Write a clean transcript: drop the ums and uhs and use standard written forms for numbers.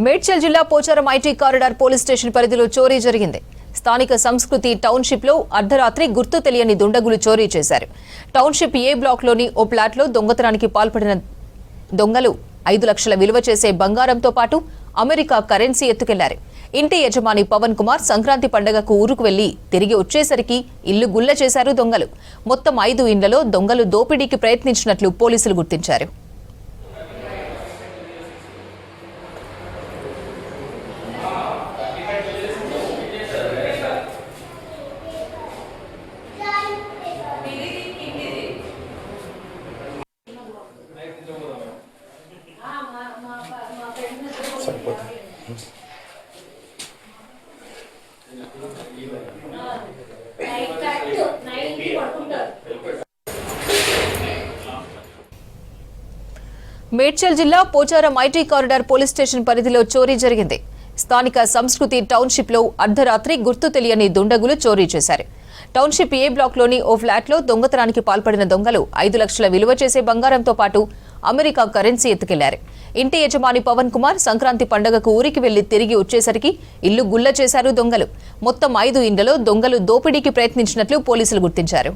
మేడ్చల్ జిల్లా Pocharam IT corridor police station పరిధిలో చోరీ జరిగింది. స్థానిక సంస్కృతి టౌన్షిప్ లో అర్ధరాత్రి గుర్తు తెలియని దుండగులు చోరీ చేశారు. టౌన్షిప్ ఏ బ్లాక్ లోని ఓ ఫ్లాట్ లో దొంగతనానికి పాల్పడిన దొంగలు 5 లక్షల విలువ చేసే బంగారంతో పాటు అమెరికా కరెన్సీ ఎత్తుకెళ్లారు. ఇంటి యజమాని పవన్ కుమార్ సంక్రాంతి పండుగకు ఊరుకు వెళ్లి తిరిగి వచ్చేసరికి ఇల్లు గుల్ల చేశారు దొంగలు. మొత్తం 5 ఇండ్లలో దొంగలు దోపిడీకి ప్రయత్నించినట్లు పోలీసులు గుర్తించారు. మేడ్చల్ జిల్లా Pocharam IT corridor police station పరిధిలో చోరీ జరిగింది. స్థానిక సంస్కృతి టౌన్షిప్ లో అర్ధరాత్రి గుర్తు తెలియని దుండగులు చోరీ చేశారు. టౌన్షిప్ ఏ బ్లాక్ లోని ఓ ఫ్లాట్ లో దొంగతనానికి పాల్పడిన దొంగలు 5 లక్షల విలువ చేసే బంగారంతో పాటు అమెరికా కరెన్సీ ఎత్తుకెళ్లారు. ఇంటి యజమాని పవన్ కుమార్ సంక్రాంతి పండుగకు ఊరికి వెళ్లి తిరిగి వచ్చేసరికి ఇల్లు గుల్ల చేశారు దొంగలు. మొత్తం 5 ఇండ్లలో దొంగలు దోపిడీకి ప్రయత్నించినట్లు పోలీసులు గుర్తించారు.